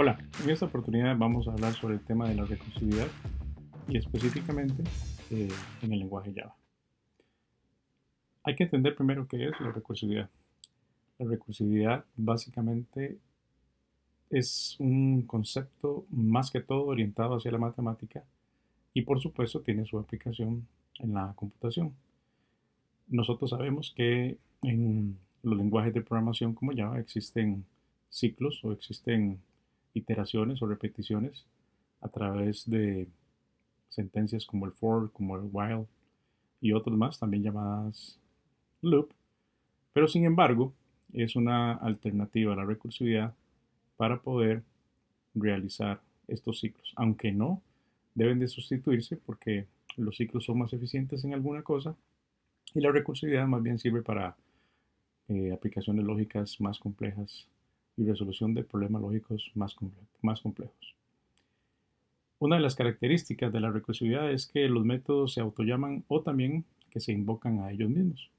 Hola, en esta oportunidad vamos a hablar sobre el tema de la recursividad y específicamente eh, en el lenguaje Java. Hay que entender primero qué es la recursividad. La recursividad básicamente es un concepto más que todo orientado hacia la matemática y por supuesto tiene su aplicación en la computación. Nosotros sabemos que en los lenguajes de programación como Java existen ciclos o existen iteraciones o repeticiones a través de sentencias como el for, como el while y otros más, también llamadas loop, pero sin embargo es una alternativa a la recursividad para poder realizar estos ciclos, aunque no deben de sustituirse porque los ciclos son más eficientes en alguna cosa y la recursividad más bien sirve para aplicaciones lógicas más complejas y resolución de problemas lógicos más complejos. Una de las características de la recursividad es que los métodos se autollaman o también que se invocan a ellos mismos,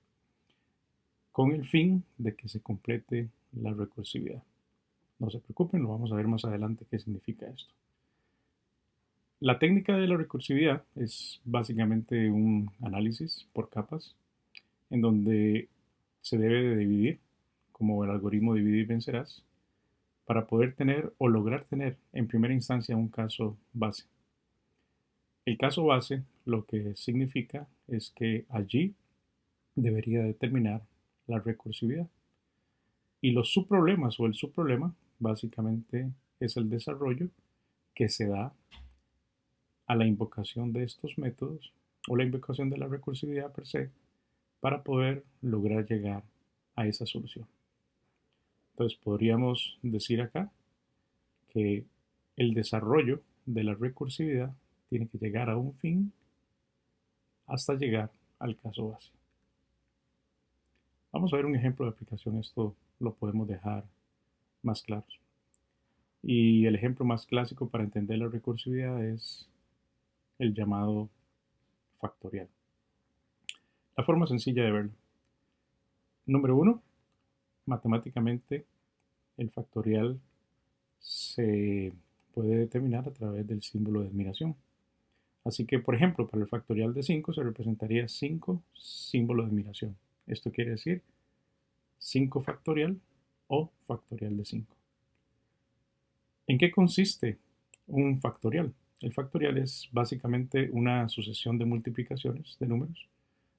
con el fin de que se complete la recursividad. No se preocupen, lo vamos a ver más adelante qué significa esto. La técnica de la recursividad es básicamente un análisis por capas, en donde se debe de dividir, como el algoritmo dividir vencerás, para poder tener o lograr tener en primera instancia un caso base. El caso base lo que significa es que allí debería determinar la recursividad. Y los subproblemas o el subproblema básicamente es el desarrollo que se da a la invocación de estos métodos o la invocación de la recursividad per se para poder lograr llegar a esa solución. Entonces podríamos decir acá que el desarrollo de la recursividad tiene que llegar a un fin hasta llegar al caso base. Vamos a ver un ejemplo de aplicación. Esto lo podemos dejar más claro. Y el ejemplo más clásico para entender la recursividad es el llamado factorial. La forma sencilla de verlo. Número uno, matemáticamente el factorial se puede determinar a través del símbolo de admiración. Así que, por ejemplo, para el factorial de 5 se representaría 5 símbolo de admiración. Esto quiere decir 5 factorial o factorial de 5. ¿En qué consiste un factorial? El factorial es básicamente una sucesión de multiplicaciones de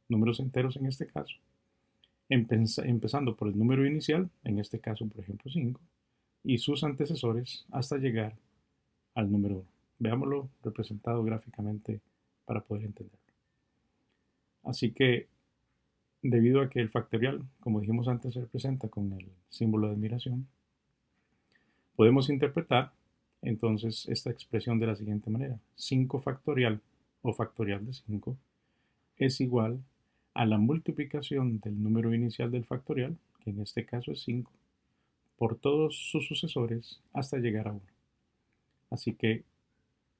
números enteros en este caso, empezando por el número inicial, en este caso por ejemplo 5, y sus antecesores hasta llegar al número 1. Veámoslo representado gráficamente para poder entenderlo. Así que debido a que el factorial, como dijimos antes, se representa con el símbolo de admiración, podemos interpretar entonces esta expresión de la siguiente manera. 5 factorial o factorial de 5 es igual a la multiplicación del número inicial del factorial, que en este caso es 5, por todos sus sucesores hasta llegar a 1. Así que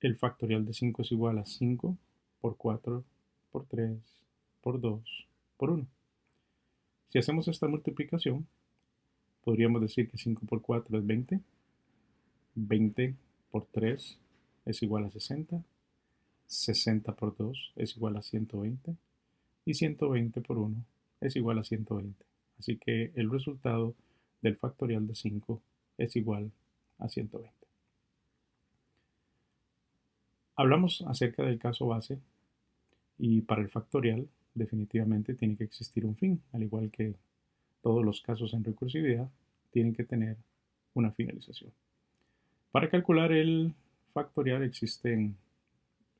el factorial de 5 es igual a 5 por 4 por 3 por 2 por 1. Si hacemos esta multiplicación, podríamos decir que 5 por 4 es 20, 20 por 3 es igual a 60, 60 por 2 es igual a 120 y 120 por 1 es igual a 120. Así que el resultado del factorial de 5 es igual a 120. Hablamos acerca del caso base y para el factorial definitivamente tiene que existir un fin, al igual que todos los casos en recursividad tienen que tener una finalización. Para calcular el factorial existen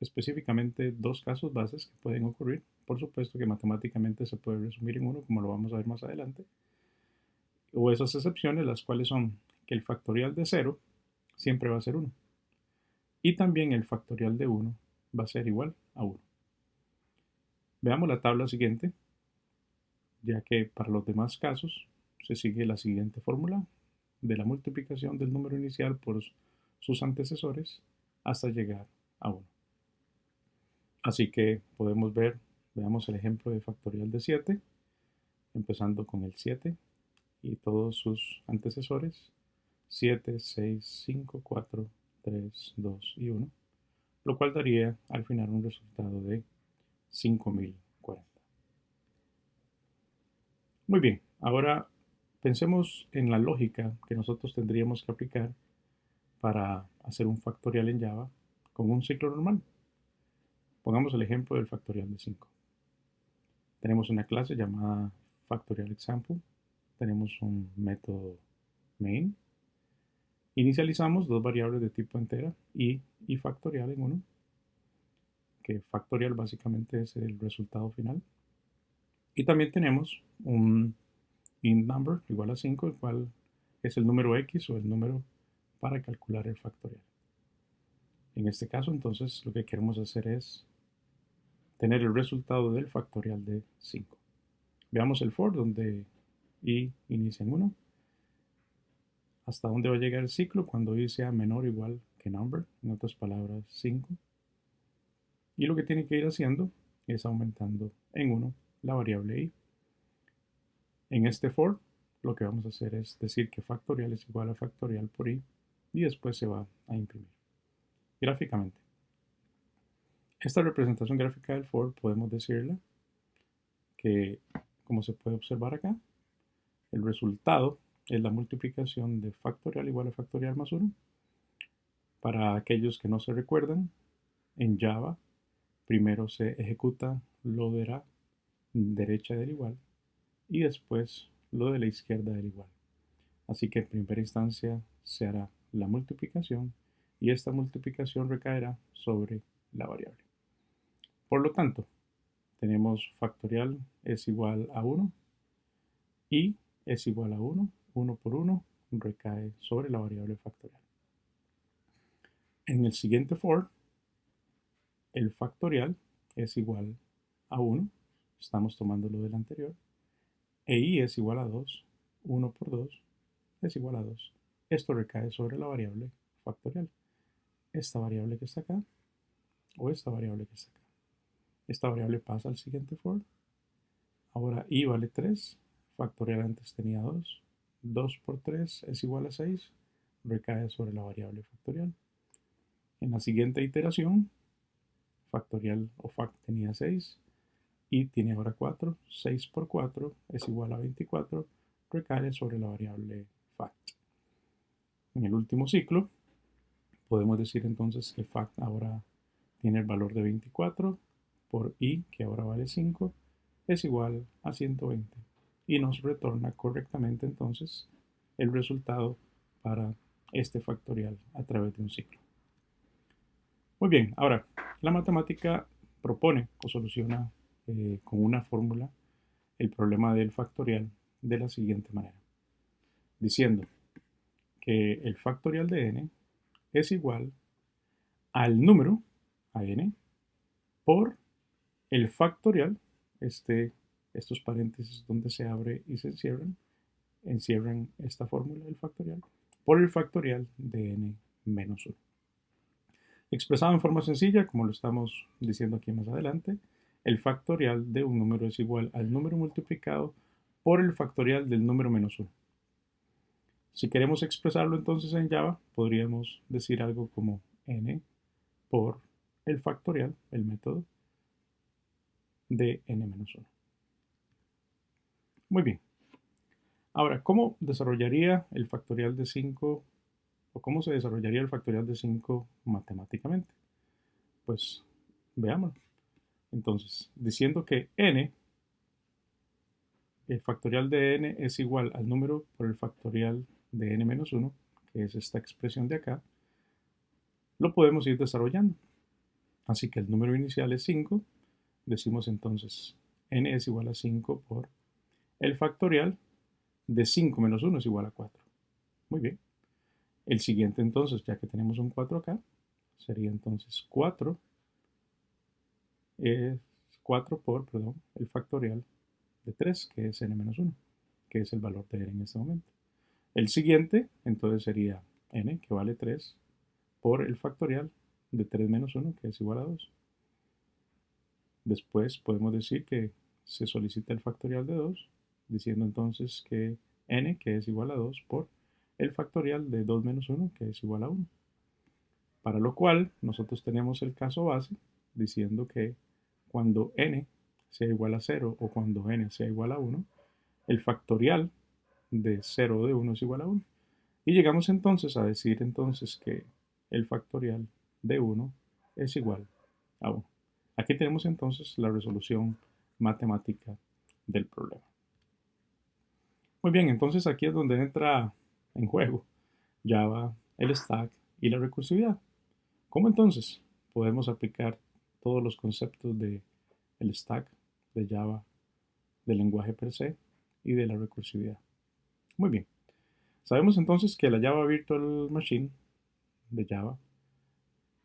específicamente dos casos bases que pueden ocurrir. Por supuesto que matemáticamente se puede resumir en uno, como lo vamos a ver más adelante. O esas excepciones, las cuales son que el factorial de 0 siempre va a ser 1. Y también el factorial de 1 va a ser igual a 1. Veamos la tabla siguiente, ya que para los demás casos se sigue la siguiente fórmula de la multiplicación del número inicial por sus antecesores hasta llegar a 1. Así que podemos ver, veamos el ejemplo de factorial de 7, empezando con el 7 y todos sus antecesores, 7, 6, 5, 4, 3, 2 y 1, lo cual daría al final un resultado de 5040. Muy bien, ahora pensemos en la lógica que nosotros tendríamos que aplicar para hacer un factorial en Java con un ciclo normal. Pongamos el ejemplo del factorial de 5. Tenemos una clase llamada factorial example. Tenemos un método main. Inicializamos dos variables de tipo entera y factorial en uno, que factorial básicamente es el resultado final. Y también tenemos un int number igual a 5, el cual es el número x o el número para calcular el factorial. En este caso, entonces, lo que queremos hacer es tener el resultado del factorial de 5. Veamos el for, donde i inicia en 1. ¿Hasta dónde va a llegar el ciclo? Cuando i sea menor o igual que number, en otras palabras, 5. Y lo que tiene que ir haciendo es aumentando en 1 la variable i. En este for, lo que vamos a hacer es decir que factorial es igual a factorial por i, y después se va a imprimir gráficamente. Esta representación gráfica del for podemos decirle que, como se puede observar acá, el resultado es la multiplicación de factorial igual a factorial más 1. Para aquellos que no se recuerdan, en Java primero se ejecuta lo de la derecha del igual y después lo de la izquierda del igual. Así que en primera instancia se hará la multiplicación y esta multiplicación recaerá sobre la variable. Por lo tanto, tenemos factorial es igual a 1 y es igual a 1, 1 por 1 recae sobre la variable factorial. En el siguiente for, el factorial es igual a 1, estamos tomando lo del anterior, e i es igual a 2, 1 por 2 es igual a 2. Esto recae sobre la variable factorial. Esta variable que está acá, o esta variable que está acá. Esta variable pasa al siguiente for. Ahora i vale 3, factorial antes tenía 2. 2 por 3 es igual a 6, recae sobre la variable factorial. En la siguiente iteración, factorial o fact tenía 6 y tiene ahora 4. 6 por 4 es igual a 24, recae sobre la variable fact. En el último ciclo, podemos decir entonces que fact ahora tiene el valor de 24 por i, que ahora vale 5, es igual a 120 y nos retorna correctamente entonces el resultado para este factorial a través de un ciclo. Muy bien, ahora la matemática propone o soluciona con una fórmula el problema del factorial de la siguiente manera, diciendo que el factorial de n es igual al número, a n, por el factorial, estos paréntesis donde se abre y se encierran esta fórmula del factorial, por el factorial de n menos 1. Expresado en forma sencilla, como lo estamos diciendo aquí más adelante, el factorial de un número es igual al número multiplicado por el factorial del número menos 1. Si queremos expresarlo entonces en Java, podríamos decir algo como n por el factorial, el método, de n-1. Muy bien. Ahora, ¿cómo desarrollaría el factorial de 5 o cómo se desarrollaría el factorial de 5 matemáticamente? Pues veámoslo. Entonces, diciendo que n, el factorial de n es igual al número por el factorial de n-1, que es esta expresión de acá, lo podemos ir desarrollando. Así que el número inicial es 5, decimos entonces n es igual a 5 por el factorial de 5 menos 1 es igual a 4. Muy bien. El siguiente entonces, ya que tenemos un 4 acá, sería entonces 4 por, el factorial de 3, que es n-1, que es el valor de n en este momento. El siguiente, entonces, sería n, que vale 3, por el factorial de 3 menos 1, que es igual a 2. Después podemos decir que se solicita el factorial de 2, diciendo entonces que n, que es igual a 2, por el factorial de 2 menos 1, que es igual a 1. Para lo cual, nosotros tenemos el caso base diciendo que cuando n sea igual a 0 o cuando n sea igual a 1, el factorial de 0 o de 1 es igual a 1. Y llegamos entonces a decir entonces que el factorial de 1 es igual a 1. Aquí tenemos entonces la resolución matemática del problema. Muy bien, entonces aquí es donde entra en juego Java, el stack y la recursividad. ¿Cómo entonces podemos aplicar todos los conceptos del stack, de Java, del lenguaje per se y de la recursividad? Muy bien. Sabemos entonces que la Java Virtual Machine de Java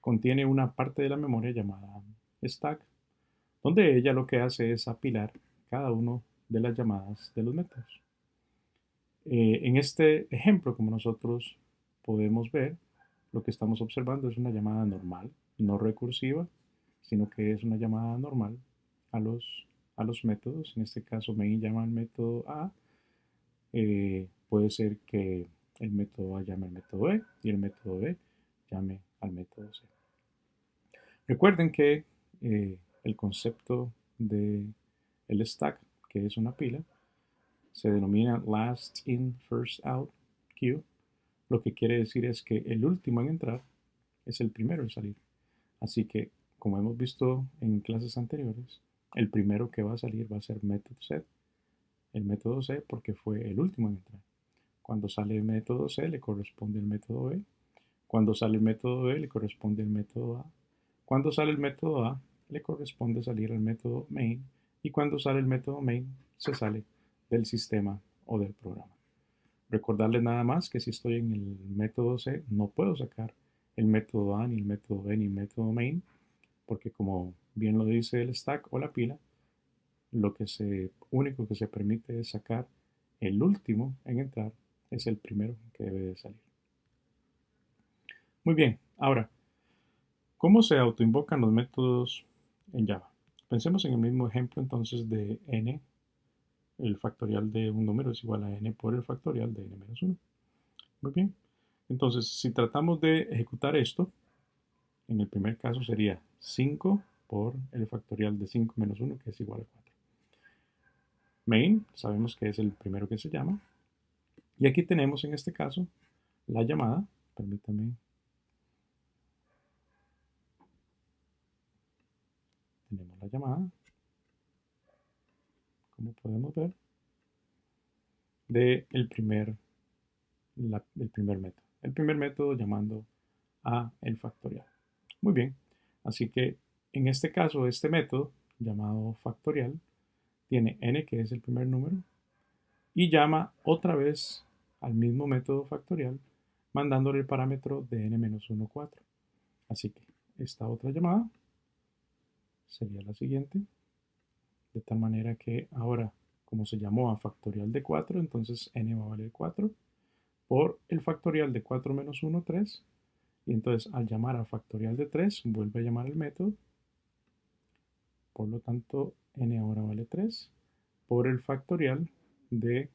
contiene una parte de la memoria llamada stack, donde ella lo que hace es apilar cada una de las llamadas de los métodos. En este ejemplo, como nosotros podemos ver, lo que estamos observando es una llamada normal, no recursiva, sino que es una llamada normal a los métodos. En este caso, main llama al método A. Puede ser que el método A llame al método B y el método B llame al método C. Recuerden que el concepto del stack, que es una pila, se denomina last in, first out queue. Lo que quiere decir es que el último en entrar es el primero en salir. Así que, como hemos visto en clases anteriores, el primero que va a salir va a ser método set, el método C porque fue el último en entrar. Cuando sale el método C le corresponde el método B. Cuando sale el método B le corresponde el método A. Cuando sale el método A le corresponde salir al método main. Y cuando sale el método main se sale del sistema o del programa. Recordarles nada más que si estoy en el método C no puedo sacar el método A, ni el método B, ni el método main, porque como bien lo dice el stack o la pila, lo único que se permite es sacar el último en entrar, es el primero que debe de salir. Muy bien, ahora, ¿cómo se autoinvocan los métodos en Java? Pensemos en el mismo ejemplo entonces de n. El factorial de un número es igual a n por el factorial de n menos 1. Muy bien. Entonces, si tratamos de ejecutar esto, en el primer caso sería 5 por el factorial de 5 menos 1, que es igual a 4. Main, sabemos que es el primero que se llama. Y aquí tenemos en este caso la llamada. Permítame. Tenemos la llamada, como podemos ver, del primer método. El primer método llamando a el factorial. Muy bien. Así que en este caso, este método llamado factorial tiene n, que es el primer número, y llama otra vez al mismo método factorial, mandándole el parámetro de n-1, 4. Así que esta otra llamada sería la siguiente, de tal manera que ahora, como se llamó a factorial de 4, entonces n va a valer 4, por el factorial de 4 menos 1, 3, y entonces al llamar a factorial de 3, vuelve a llamar el método, por lo tanto n ahora vale 3, por el factorial de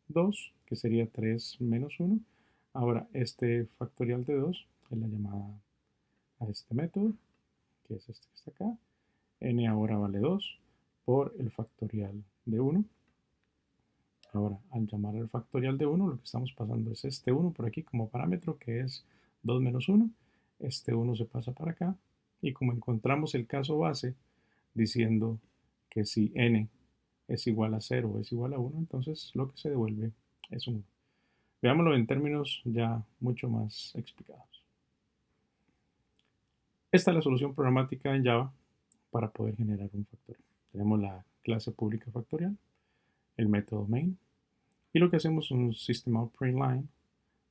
2, que sería 3 menos 1. Ahora, este factorial de 2 es la llamada a este método, que es este que está acá. N ahora vale 2 por el factorial de 1. Ahora, al llamar al factorial de 1, lo que estamos pasando es este 1 por aquí como parámetro, que es 2 menos 1. Este 1 se pasa para acá. Y como encontramos el caso base diciendo que si n es igual a 0 o es igual a 1, entonces lo que se devuelve es 1. Veámoslo en términos ya mucho más explicados. Esta es la solución programática en Java para poder generar un factorial. Tenemos la clase pública factorial, el método main, y lo que hacemos es un system out print line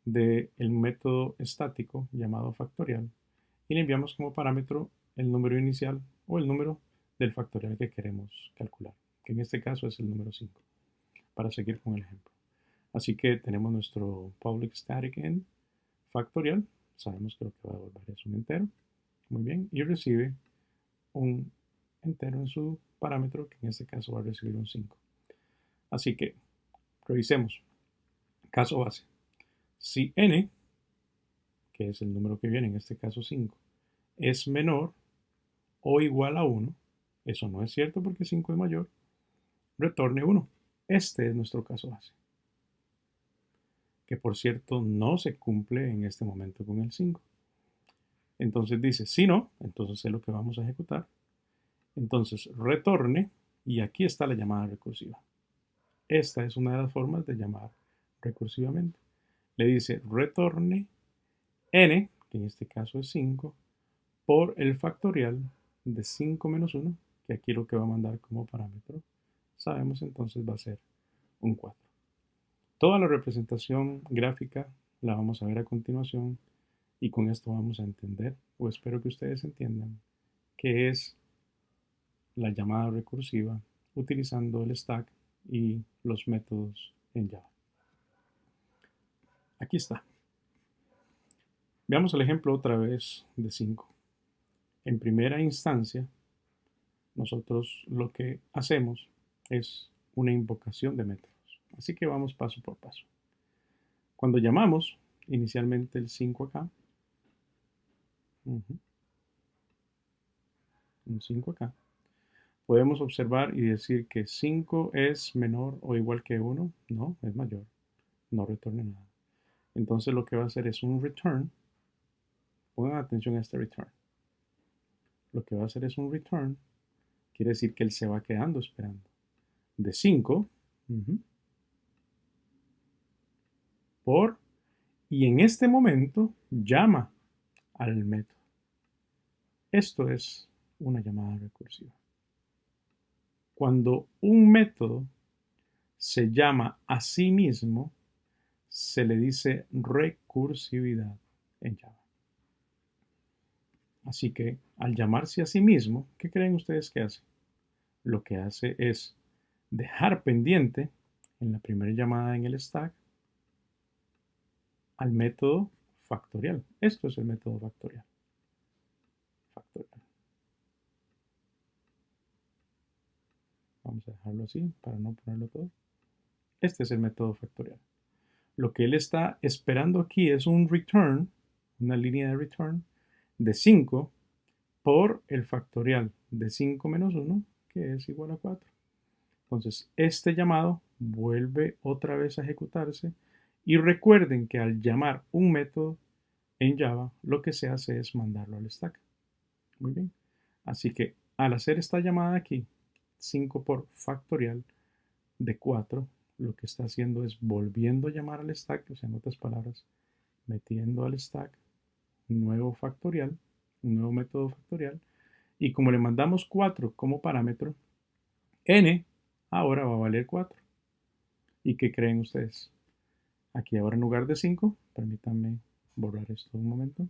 del método estático llamado factorial, y le enviamos como parámetro el número inicial o el número del factorial que queremos calcular, que en este caso es el número 5, para seguir con el ejemplo. Así que tenemos nuestro public static end factorial. Sabemos que lo que va a devolver es un entero. Muy bien. Y recibe un entero en su parámetro, que en este caso va a recibir un 5. Así que revisemos. Caso base. Si n, que es el número que viene, en este caso 5, es menor o igual a 1, eso no es cierto porque 5 es mayor, retorne 1. Este es nuestro caso base, que por cierto no se cumple en este momento con el 5. Entonces dice, si no, entonces es lo que vamos a ejecutar. Entonces retorne, y aquí está la llamada recursiva. Esta es una de las formas de llamar recursivamente. Le dice retorne n, que en este caso es 5, por el factorial de 5 menos 1, que aquí lo que va a mandar como parámetro, sabemos entonces va a ser un 4. Toda la representación gráfica la vamos a ver a continuación y con esto vamos a entender, o espero que ustedes entiendan, qué es la llamada recursiva utilizando el stack y los métodos en Java. Aquí está. Veamos el ejemplo otra vez de 5. En primera instancia, nosotros lo que hacemos es una invocación de métodos. Así que vamos paso por paso. Cuando llamamos inicialmente el 5 acá, un 5 acá, podemos observar y decir que 5 es menor o igual que 1. No, es mayor. No retorne nada. Entonces lo que va a hacer es un return. Pongan atención a este return. Lo que va a hacer es un return. Quiere decir que él se va quedando esperando. De 5 por, y en este momento llama al método. Esto es una llamada recursiva. Cuando un método se llama a sí mismo, se le dice recursividad en Java. Así que al llamarse a sí mismo, ¿qué creen ustedes que hace? Lo que hace es dejar pendiente en la primera llamada en el stack al método factorial. Esto es el método factorial. Vamos a dejarlo así para no ponerlo todo. Este es el método factorial. Lo que él está esperando aquí es un return, una línea de return de 5 por el factorial de 5 menos 1, que es igual a 4. Entonces, este llamado vuelve otra vez a ejecutarse y recuerden que al llamar un método en Java, lo que se hace es mandarlo al stack. Muy bien. Así que al hacer esta llamada aquí, 5 por factorial de 4, lo que está haciendo es volviendo a llamar al stack, o sea, en otras palabras, metiendo al stack un nuevo factorial, un nuevo método factorial, y como le mandamos 4 como parámetro, n ahora va a valer 4. ¿Y qué creen ustedes? Aquí ahora en lugar de 5, permítanme borrar esto un momento.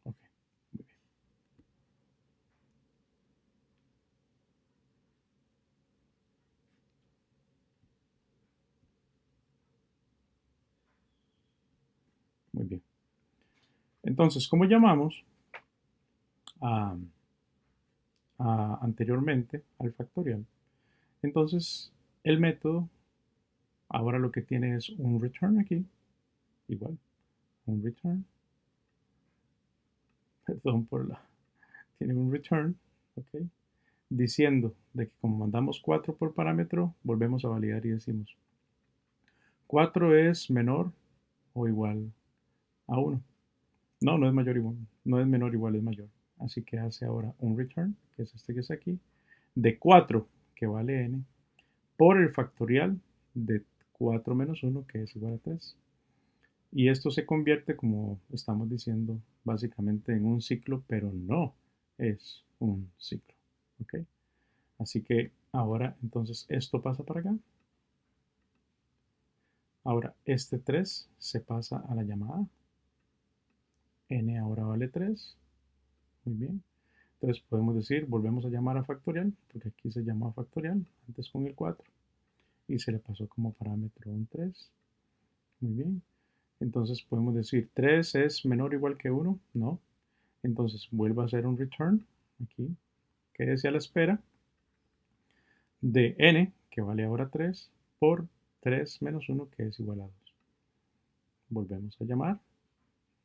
Ok, muy bien. Muy bien. Entonces, como llamamos anteriormente al factorial, entonces el método ahora lo que tiene es un return aquí, igual, un return, perdón por la, tiene un return, ok, diciendo de que como mandamos 4 por parámetro, volvemos a validar y decimos 4 es menor o igual a 1. No, no es mayor igual, no es menor igual, es mayor. Así que hace ahora un return, que es este que está aquí, de 4, que vale n, por el factorial de 4 menos 1, que es igual a 3. Y esto se convierte, como estamos diciendo, básicamente en un ciclo, pero no es un ciclo. ¿Ok? Así que ahora, entonces, esto pasa para acá. Ahora, este 3 se pasa a la llamada. N ahora vale 3. Muy bien. Entonces podemos decir, volvemos a llamar a factorial, porque aquí se llamó a factorial, antes con el 4. Y se le pasó como parámetro un 3. Muy bien. Entonces podemos decir 3 es menor o igual que 1. No. Entonces vuelvo a hacer un return. Aquí. Quédese a la espera de n, que vale ahora 3, por 3 menos 1, que es igual a 2. Volvemos a llamar,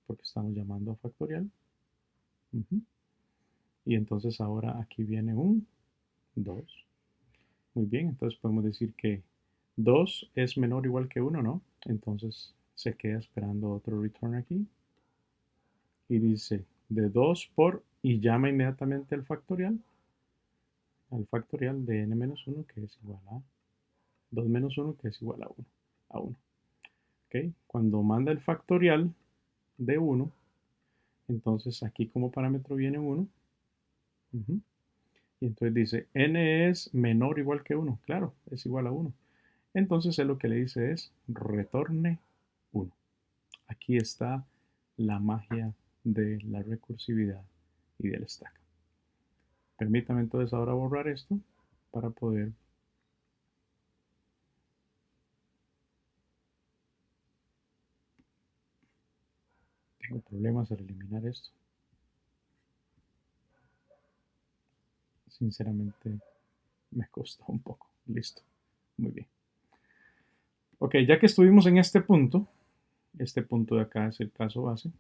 porque estamos llamando a factorial. Y entonces ahora aquí viene un 2. Muy bien, entonces podemos decir que 2 es menor o igual que 1, ¿no? Entonces se queda esperando otro return aquí. Y dice de 2 por, y llama inmediatamente al factorial de n menos 1, que es igual a 2 menos 1, que es igual a 1. A 1. ¿Okay? Cuando manda el factorial de 1, entonces aquí como parámetro viene 1. Y entonces dice, n es menor o igual que 1. Claro, es igual a 1. Entonces él lo que le dice es, retorne 1. Aquí está la magia de la recursividad y del stack. Permítame entonces ahora borrar esto para poder tengo problemas al eliminar esto. Sinceramente me costó un poco. Listo. Muy bien. Ok, ya que estuvimos en este punto de acá es el caso base.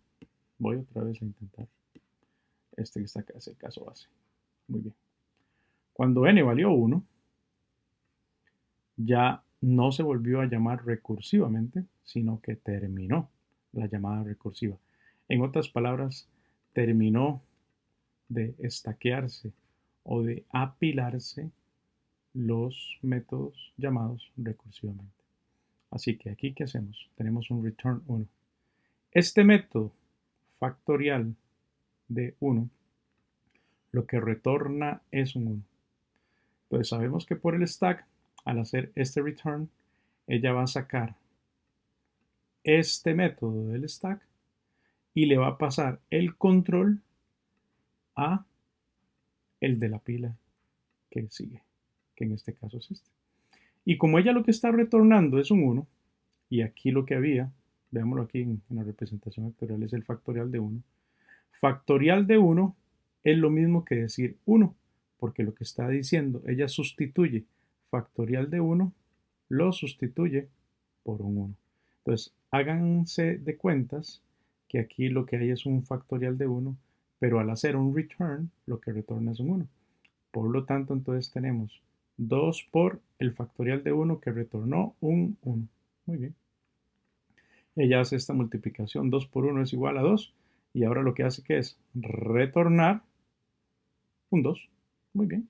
Voy otra vez a intentar. Este que está acá es el caso base. Muy bien. Cuando n valió 1, ya no se volvió a llamar recursivamente, sino que terminó la llamada recursiva. En otras palabras, terminó de estaquearse o de apilarse los métodos llamados recursivamente. Así que aquí, ¿qué hacemos? Tenemos un return 1. Este método factorial de 1 lo que retorna es un 1. Entonces sabemos que por el stack, al hacer este return, ella va a sacar este método del stack y le va a pasar el control a el de la pila que sigue, que en este caso es este. Y como ella lo que está retornando es un 1, y aquí lo que había, veámoslo aquí en la representación factorial, es el factorial de 1. Factorial de 1 es lo mismo que decir 1, porque lo que está diciendo, ella sustituye factorial de 1, lo sustituye por un 1. Entonces, háganse de cuentas que aquí lo que hay es un factorial de 1, pero al hacer un return, lo que retorna es un 1. Por lo tanto, entonces tenemos 2 por el factorial de 1 que retornó un 1. Muy bien. Ella hace esta multiplicación, 2 por 1 es igual a 2, y ahora lo que hace que es retornar un 2. Muy bien.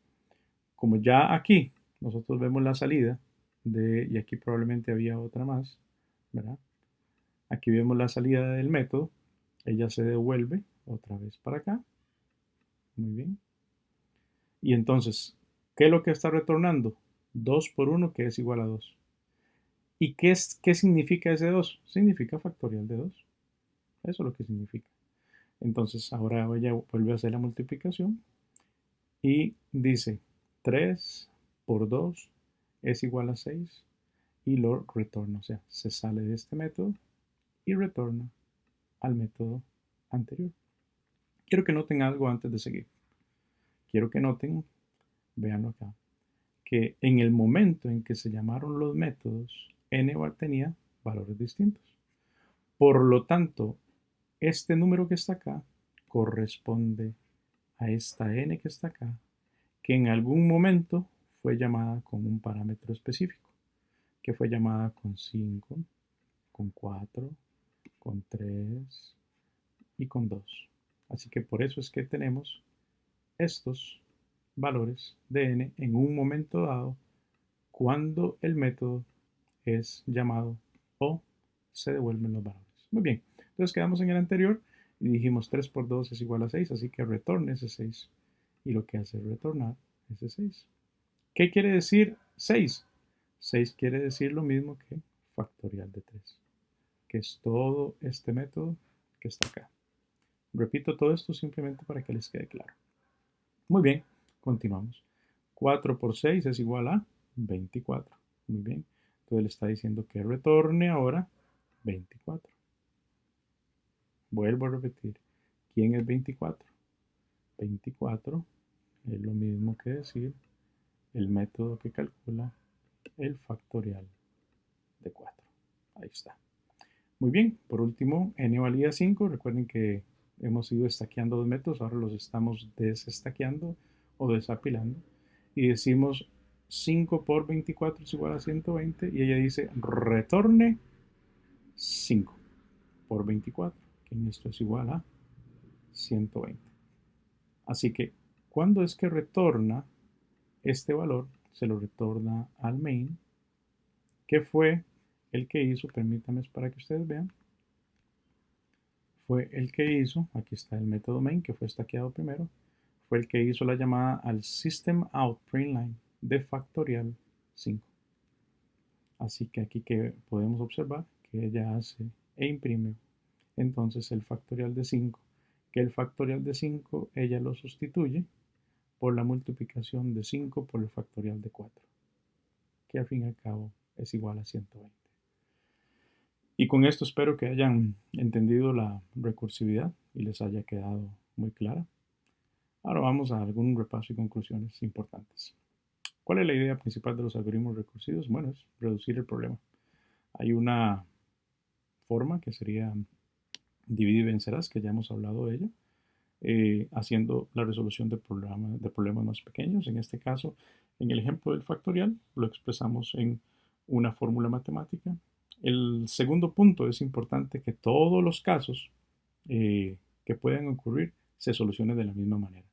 Como ya aquí nosotros vemos la salida y aquí probablemente había otra más, ¿verdad? Aquí vemos la salida del método, ella se devuelve otra vez para acá. Muy bien. Y entonces, ¿qué es lo que está retornando? 2 por 1, que es igual a 2. ¿Y qué significa ese 2? Significa factorial de 2. Eso es lo que significa. Entonces, ahora ella vuelve a hacer la multiplicación y dice 3 por 2 es igual a 6 y lo retorna. O sea, se sale de este método y retorna al método anterior. Quiero que noten algo antes de seguir. Quiero que noten, veanlo acá, que en el momento en que se llamaron los métodos, n tenía valores distintos. Por lo tanto, este número que está acá corresponde a esta n que está acá, que en algún momento fue llamada con un parámetro específico, que fue llamada con 5, con 4, con 3 y con 2. Así que por eso es que tenemos estos valores de n en un momento dado cuando el método es llamado o se devuelven los valores. Muy bien, entonces quedamos en el anterior y dijimos 3 por 2 es igual a 6, así que retorne ese 6 y lo que hace es retornar ese 6. ¿Qué quiere decir 6? 6 quiere decir lo mismo que factorial de 3, que es todo este método que está acá. Repito todo esto simplemente para que les quede claro. Muy bien, continuamos. 4 por 6 es igual a 24. Muy bien. Entonces le está diciendo que retorne ahora 24. Vuelvo a repetir. ¿Quién es 24? 24 es lo mismo que decir el método que calcula el factorial de 4. Ahí está. Muy bien, por último, n valía 5. Recuerden que hemos ido estaqueando dos métodos, ahora los estamos desestaqueando o desapilando. Y decimos 5 por 24 es igual a 120 y ella dice retorne 5 por 24, que esto es igual a 120. Así que, ¿cuándo es que retorna este valor? Se lo retorna al main, que fue el que hizo, permítanme para que ustedes vean, fue el que hizo, aquí está el método main que fue estaqueado primero, fue el que hizo la llamada al system out println de factorial 5. Así que aquí que podemos observar que ella hace e imprime entonces el factorial de 5, que el factorial de 5 ella lo sustituye por la multiplicación de 5 por el factorial de 4, que al fin y al cabo es igual a 120. Y con esto espero que hayan entendido la recursividad y les haya quedado muy clara. Ahora vamos a algún repaso y conclusiones importantes. ¿Cuál es la idea principal de los algoritmos recursivos? Bueno, es reducir el problema. Hay una forma que sería divide y vencerás, que ya hemos hablado de ella, haciendo la resolución de problemas más pequeños. En este caso, en el ejemplo del factorial, lo expresamos en una fórmula matemática. El segundo punto es importante que todos los casos que puedan ocurrir se solucionen de la misma manera.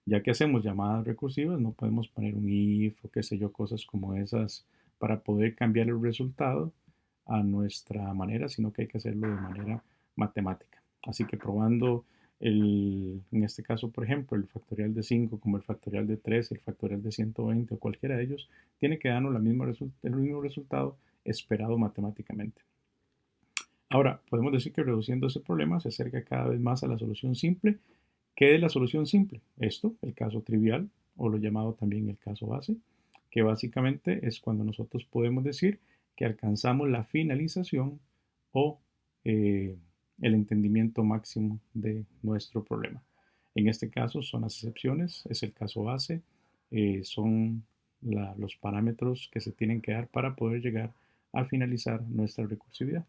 Ya que hacemos llamadas recursivas, no podemos poner un if o qué sé yo, cosas como esas para poder cambiar el resultado a nuestra manera, sino que hay que hacerlo de manera matemática. Así que probando en este caso, por ejemplo, el factorial de 5 como el factorial de 3, el factorial de 120 o cualquiera de ellos, tiene que darnos el mismo resultado esperado matemáticamente. Ahora, podemos decir que reduciendo ese problema se acerca cada vez más a la solución simple. ¿Qué es la solución simple? Esto, el caso trivial, o lo llamado también el caso base, que básicamente es cuando nosotros podemos decir que alcanzamos la finalización o el entendimiento máximo de nuestro problema. En este caso son las excepciones, es el caso base, son los parámetros que se tienen que dar para poder llegar a finalizar nuestra recursividad.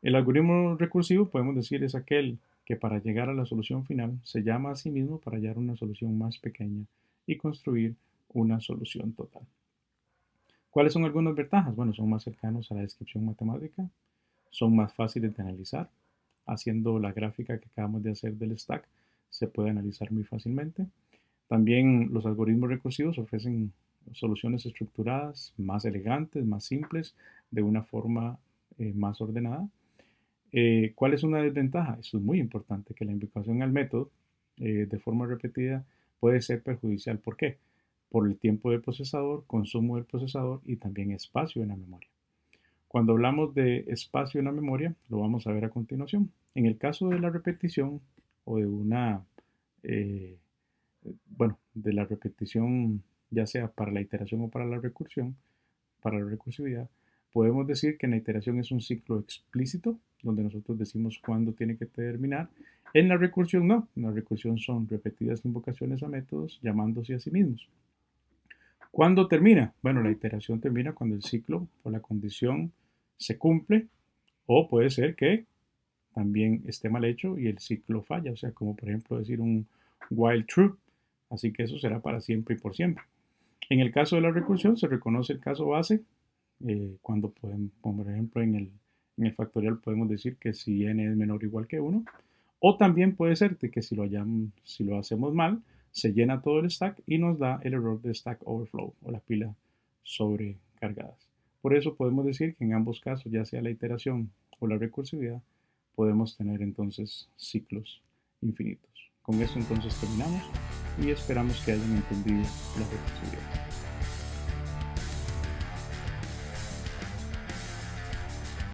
El algoritmo recursivo, podemos decir, es aquel que para llegar a la solución final se llama a sí mismo para hallar una solución más pequeña y construir una solución total. ¿Cuáles son algunas ventajas? Bueno, son más cercanos a la descripción matemática, son más fáciles de analizar. Haciendo la gráfica que acabamos de hacer del stack, se puede analizar muy fácilmente. También los algoritmos recursivos ofrecen soluciones estructuradas, más elegantes, más simples, de una forma más ordenada. ¿Cuál es una desventaja? Eso es muy importante, que la invocación al método de forma repetida puede ser perjudicial. ¿Por qué? Por el tiempo del procesador, consumo del procesador y también espacio en la memoria. Cuando hablamos de espacio en la memoria, lo vamos a ver a continuación. En el caso de la repetición o de de la repetición, ya sea para la iteración o para la recursión, para la recursividad, podemos decir que en la iteración es un ciclo explícito, donde nosotros decimos cuándo tiene que terminar. En la recursión no, en la recursión son repetidas invocaciones a métodos llamándose a sí mismos. ¿Cuándo termina? Bueno, la iteración termina cuando el ciclo o la condición se cumple, o puede ser que también esté mal hecho y el ciclo falla, o sea, como por ejemplo decir un while true, así que eso será para siempre y por siempre. En el caso de la recursión se reconoce el caso base, cuando podemos, por ejemplo, en el factorial podemos decir que si n es menor o igual que 1, o también puede ser que si lo hacemos mal, se llena todo el stack y nos da el error de stack overflow o la pila sobrecargadas. Por eso podemos decir que en ambos casos, ya sea la iteración o la recursividad, podemos tener entonces ciclos infinitos. Con eso entonces terminamos y esperamos que hayan entendido la recursividad.